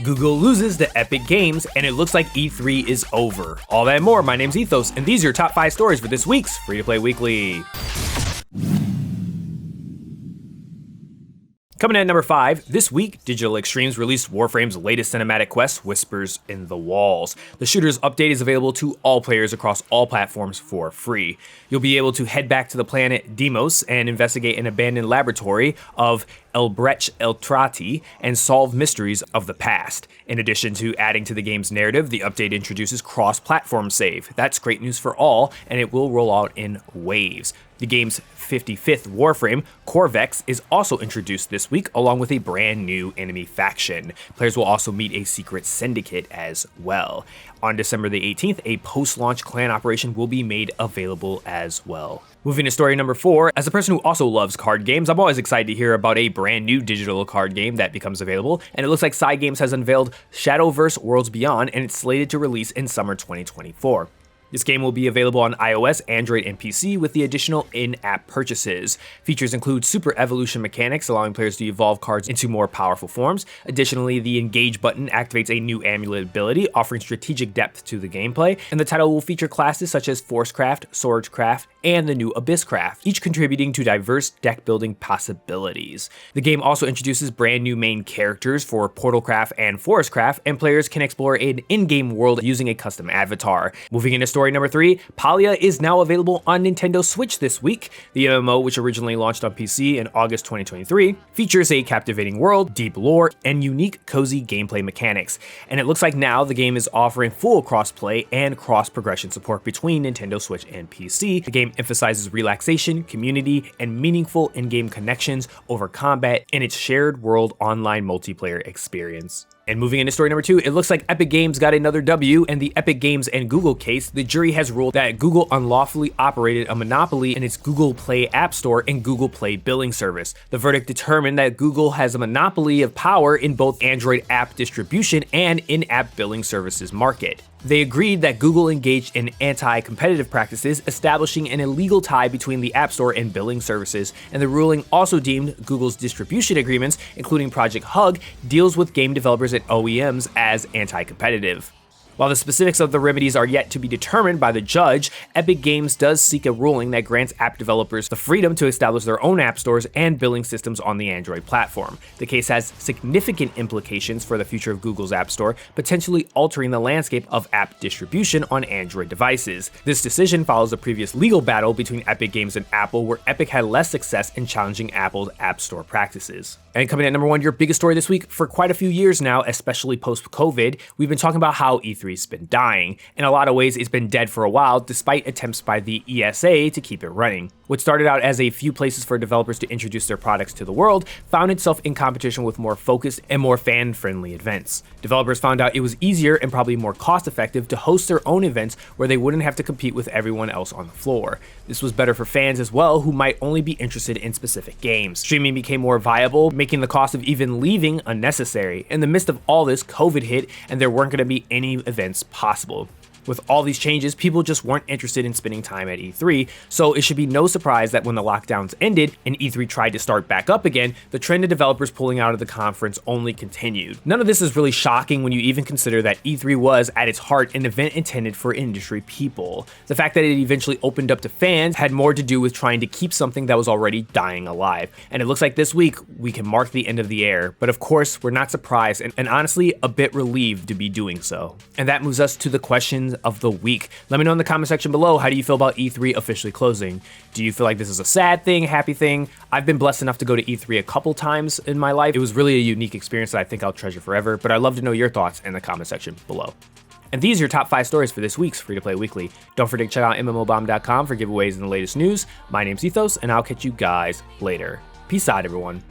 Google loses to Epic Games, and it looks like E3 is over. All that and more, my name's Ethos, and these are your top 5 stories for this week's Free-to-Play Weekly. Coming in at number 5, this week, Digital Extremes released Warframe's latest cinematic quest, Whispers in the Walls. The shooter's update is available to all players across all platforms for free. You'll be able to head back to the planet Deimos and investigate an abandoned laboratory of Elbrech Eltrati and solve mysteries of the past. In addition to adding to the game's narrative, the update introduces cross-platform save. That's great news for all, and it will roll out in waves. The game's 55th Warframe, Corvex, is also introduced this week, along with a brand new enemy faction. Players will also meet a secret syndicate as well. On December the 18th, a post-launch clan operation will be made available as well. Moving to story number 4, as a person who also loves card games, I'm always excited to hear about a brand new digital card game that becomes available, and it looks like Side Games has unveiled Shadowverse Worlds Beyond, and it's slated to release in summer 2024. This game will be available on iOS, Android, and PC with the additional in-app purchases. Features include super evolution mechanics, allowing players to evolve cards into more powerful forms. Additionally, the Engage button activates a new amulet ability, offering strategic depth to the gameplay, and the title will feature classes such as Forcecraft, Swordcraft, and the new Abysscraft, each contributing to diverse deck-building possibilities. The game also introduces brand new main characters for Portalcraft and Forestcraft, and players can explore an in-game world using a custom avatar. Moving into story number 3, Palia is now available on Nintendo Switch this week. The MMO, which originally launched on PC in August 2023, features a captivating world, deep lore, and unique cozy gameplay mechanics. And it looks like now the game is offering full cross-play and cross-progression support between Nintendo Switch and PC. The game emphasizes relaxation, community, and meaningful in-game connections over combat in its shared world online multiplayer experience. And moving into story number 2, it looks like Epic Games got another W. In the Epic Games and Google case, the jury has ruled that Google unlawfully operated a monopoly in its Google Play App Store and Google Play billing service. The verdict determined that Google has a monopoly of power in both Android app distribution and in-app billing services market. They agreed that Google engaged in anti-competitive practices, establishing an illegal tie between the App Store and billing services, and the ruling also deemed Google's distribution agreements, including Project Hug, deals with game developers and OEMs as anti-competitive. While the specifics of the remedies are yet to be determined by the judge, Epic Games does seek a ruling that grants app developers the freedom to establish their own app stores and billing systems on the Android platform. The case has significant implications for the future of Google's App Store, potentially altering the landscape of app distribution on Android devices. This decision follows a previous legal battle between Epic Games and Apple, where Epic had less success in challenging Apple's App Store practices. And coming at number 1, your biggest story this week. For quite a few years now, especially post-COVID, we've been talking about how E3's been dying. In a lot of ways, it's been dead for a while, despite attempts by the ESA to keep it running. What started out as a few places for developers to introduce their products to the world found itself in competition with more focused and more fan-friendly events. Developers found out it was easier and probably more cost-effective to host their own events where they wouldn't have to compete with everyone else on the floor. This was better for fans as well, who might only be interested in specific games. Streaming became more viable, making the cost of even leaving unnecessary. In the midst of all this, COVID hit, and there weren't going to be any events possible. With all these changes, people just weren't interested in spending time at E3, so it should be no surprise that when the lockdowns ended and E3 tried to start back up again, the trend of developers pulling out of the conference only continued. None of this is really shocking when you even consider that E3 was, at its heart, an event intended for industry people. The fact that it eventually opened up to fans had more to do with trying to keep something that was already dying alive. And it looks like this week, we can mark the end of the era. But of course, we're not surprised and honestly a bit relieved to be doing so. And that moves us to the questions of the week. Let me know in the comment section below, how do you feel about E3 officially closing? Do you feel like this is a sad thing, happy thing? I've been blessed enough to go to E3 a couple times in my life. It was really a unique experience that I think I'll treasure forever, but I'd love to know your thoughts in the comment section below. And these are your top 5 stories for this week's Free-to-Play Weekly. Don't forget to check out mmorpg.com for giveaways and the latest news. My name's Ethos, and I'll catch you guys later. Peace out, everyone.